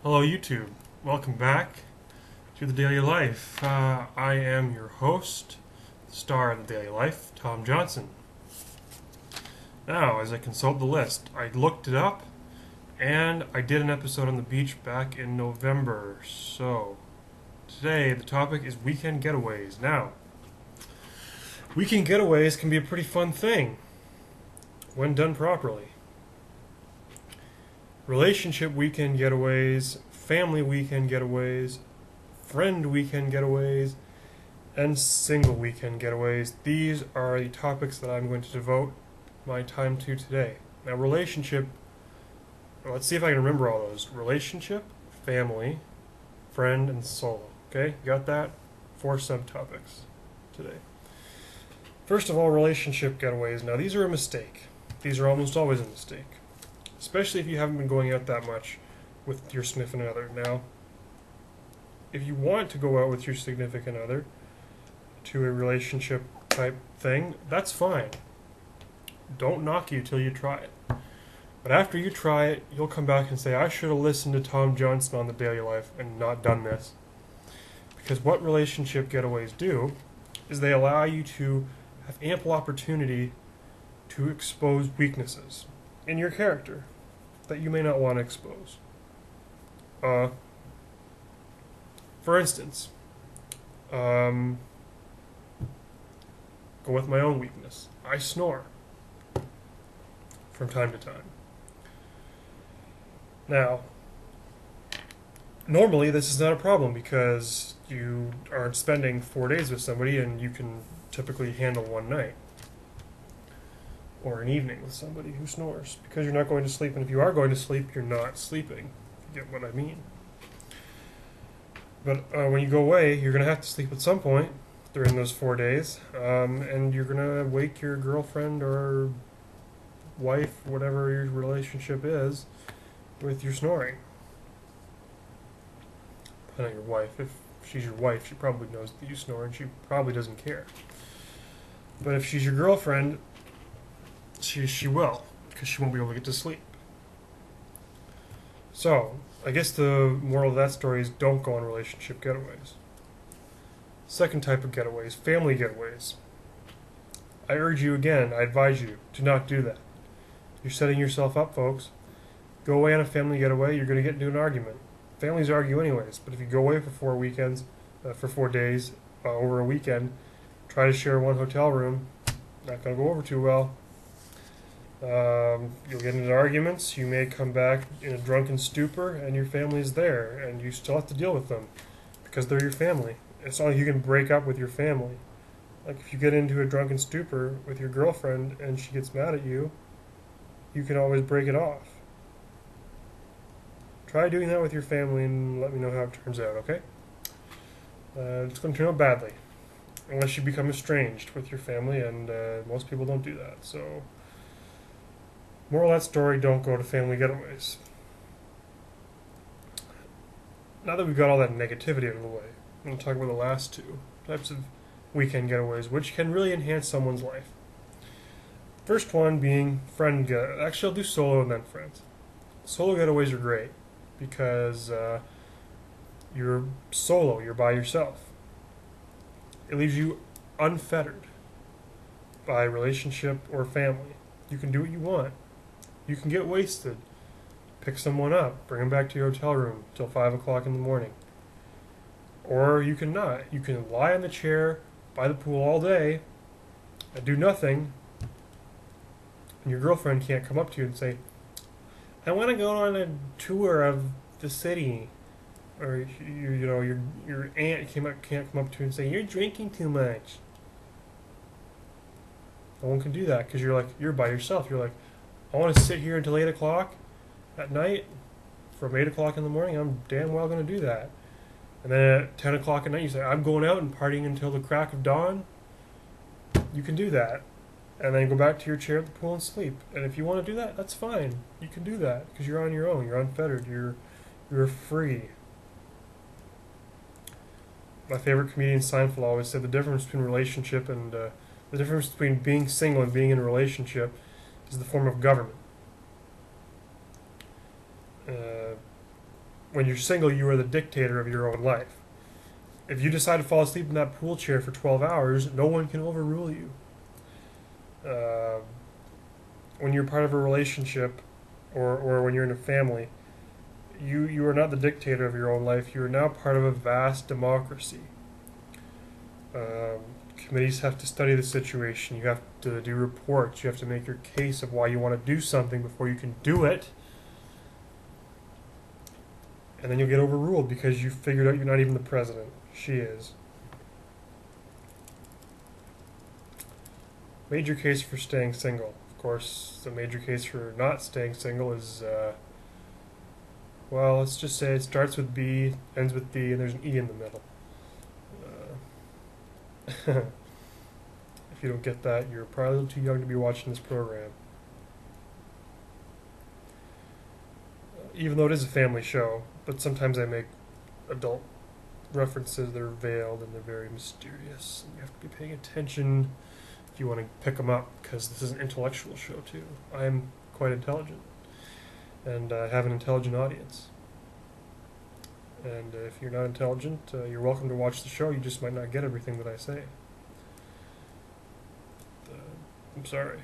Hello YouTube, welcome back to the Daily Life. I am your host, the star of the Daily Life, Tom Johnson. Now, as I consult the list, I looked it up and I did an episode on the beach back in November. So, today the topic is weekend getaways. Now, weekend getaways can be a pretty fun thing when done properly. Relationship weekend getaways, family weekend getaways, friend weekend getaways, and single weekend getaways. These are the topics that I'm going to devote my time to today. Now, relationship, let's see if I can remember all those. Relationship, family, friend, and solo. Okay, you got that? 4 subtopics today. First of all, relationship getaways. Now, these are a mistake. These are almost always a mistake, especially if you haven't been going out that much with your significant other. Now, if you want to go out with your significant other to a relationship type thing, that's fine. Don't knock you till you try it. But after you try it, you'll come back and say, I should have listened to Tom Johnson on the Daily Life and not done this. Because what relationship getaways do is they allow you to have ample opportunity to expose weaknesses in your character that you may not want to expose. For instance, go with my own weakness. I snore from time to time. Now, normally this is not a problem because you aren't spending 4 days with somebody and you can typically handle one night or an evening with somebody who snores because you're not going to sleep, and if you are going to sleep, you're not sleeping. You get what I mean? But when you go away, you're going to have to sleep at some point during those 4 days, and you're going to wake your girlfriend or wife, whatever your relationship is, with your snoring. Depending on your wife. If she's your wife, she probably knows that you snore, and she probably doesn't care. But if she's your girlfriend, she will, because she won't be able to get to sleep. So, I guess the moral of that story is don't go on relationship getaways. Second type of getaways, family getaways. I urge you again, I advise you, to not do that. You're setting yourself up, folks. Go away on a family getaway, you're going to get into an argument. Families argue anyways, but if you go away for 4 days, over a weekend, try to share one hotel room, not going to go over too well. You'll get into arguments, you may come back in a drunken stupor, and your family's there, and you still have to deal with them, because they're your family. It's not like you can break up with your family. Like, if you get into a drunken stupor with your girlfriend, and she gets mad at you, you can always break it off. Try doing that with your family, and let me know how it turns out, okay? It's going to turn out badly, unless you become estranged with your family, and most people don't do that, so... Moral of that story, don't go to family getaways. Now that we've got all that negativity out of the way, I'm going to talk about the last 2 types of weekend getaways, which can really enhance someone's life. First one being friend get. Actually, I'll do solo and then friends. Solo getaways are great because you're solo, you're by yourself. It leaves you unfettered by relationship or family. You can do what you want. You can get wasted, pick someone up, bring them back to your hotel room till 5 o'clock in the morning. Or you can not. You can lie on the chair by the pool all day and do nothing, and your girlfriend can't come up to you and say, I want to go on a tour of the city. Or your aunt can't come up to you and say, you're drinking too much. No one can do that because you're by yourself. You're like, I want to sit here until 8 o'clock at night. From 8 o'clock in the morning, I'm damn well going to do that. And then at 10 o'clock at night, you say, I'm going out and partying until the crack of dawn. You can do that. And then go back to your chair at the pool and sleep. And if you want to do that, that's fine. You can do that because you're on your own. You're unfettered. You're free. My favorite comedian Seinfeld always said the difference between relationship and the difference between being single and being in a relationship is the form of government. When you're single, you are the dictator of your own life. If you decide to fall asleep in that pool chair for 12 hours, no one can overrule you. When you're part of a relationship, or when you're in a family, you are not the dictator of your own life. You are now part of a vast democracy. Committees have to study the situation. You have to do reports. You have to make your case of why you want to do something before you can do it. And then you'll get overruled because you figured out you're not even the president. She is. Major case for staying single. Of course, the major case for not staying single is, well, let's just say it starts with B, ends with D, and there's an E in the middle. If you don't get that, you're probably a little too young to be watching this program. Even though it is a family show, but sometimes I make adult references that are veiled and they're very mysterious. And you have to be paying attention if you want to pick them up, because this is an intellectual show too. I'm quite intelligent, and I have an intelligent audience. And if you're not intelligent, you're welcome to watch the show. You just might not get everything that I say. I'm sorry. You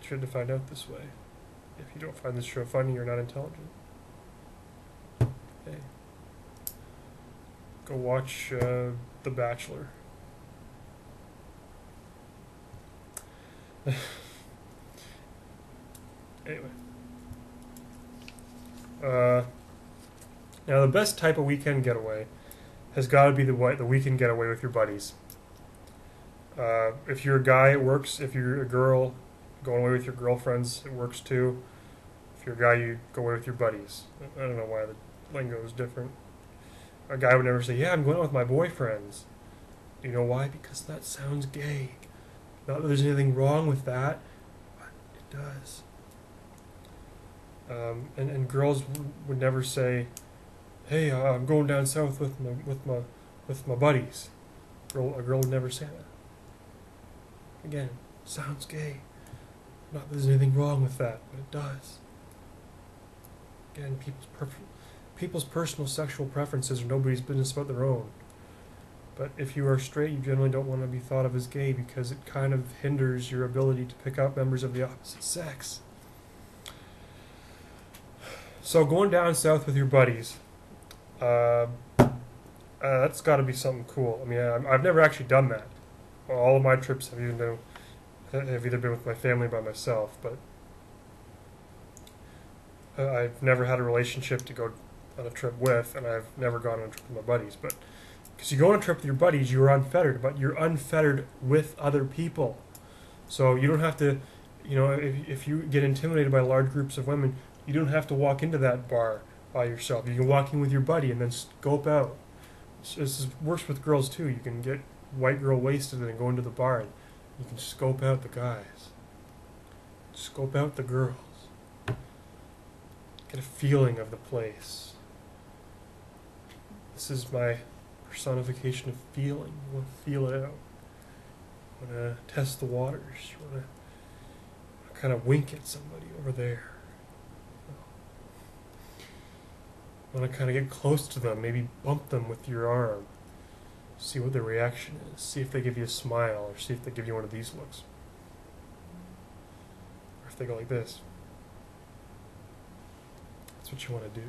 should have find out this way. If you don't find this show funny, you're not intelligent. Hey. Go watch The Bachelor. Anyway. Now, the best type of weekend getaway has got to be the weekend getaway with your buddies. If you're a guy, it works. If you're a girl, going away with your girlfriends, it works too. If you're a guy, you go away with your buddies. I don't know why the lingo is different. A guy would never say, yeah, I'm going out with my boyfriends. Do you know why? Because that sounds gay. Not that there's anything wrong with that, but it does. And girls would never say, hey, I'm going down south with my buddies. A girl would never say that. Again, sounds gay. Not that there's anything wrong with that, but it does. Again, people's personal sexual preferences are nobody's business but their own. But if you are straight, you generally don't want to be thought of as gay because it kind of hinders your ability to pick up members of the opposite sex. So going down south with your buddies, that's got to be something cool. I mean, I've never actually done that. All of my trips have either been with my family or by myself, but I've never had a relationship to go on a trip with, and I've never gone on a trip with my buddies. But because you go on a trip with your buddies, you're unfettered, but you're unfettered with other people. So you don't have to, if you get intimidated by large groups of women, you don't have to walk into that bar by yourself. You can walk in with your buddy and then scope out. So this works with girls too. You can get white girl wasted and then go into the bar and you can scope out the guys. Scope out the girls. Get a feeling of the place. This is my personification of feeling. You want to feel it out. You want to test the waters. You want to kind of wink at somebody over there. You want to kind of get close to them, maybe bump them with your arm. See what their reaction is. See if they give you a smile, or see if they give you one of these looks. Or if they go like this. That's what you want to do.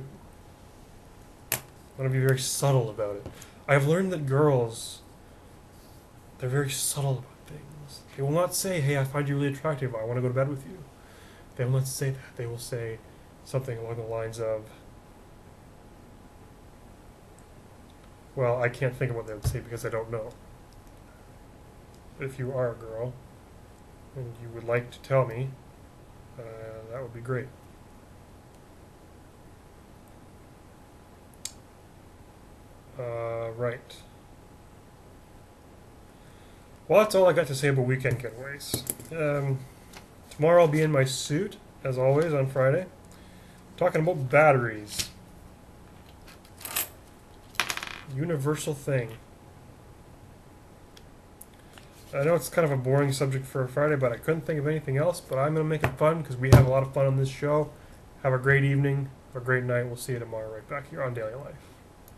You want to be very subtle about it. I've learned that girls, they're very subtle about things. They will not say, hey, I find you really attractive, I want to go to bed with you. They will not say that. They will say something along the lines of, well, I can't think of what they would say because I don't know. If you are a girl and you would like to tell me, that would be great. Right. Well, that's all I got to say about weekend getaways. Tomorrow I'll be in my suit, as always, on Friday, talking about batteries. Universal thing. I know it's kind of a boring subject for a Friday, but I couldn't think of anything else, but I'm going to make it fun because we have a lot of fun on this show. Have a great evening. Have a great night. We'll see you tomorrow right back here on Daily Life.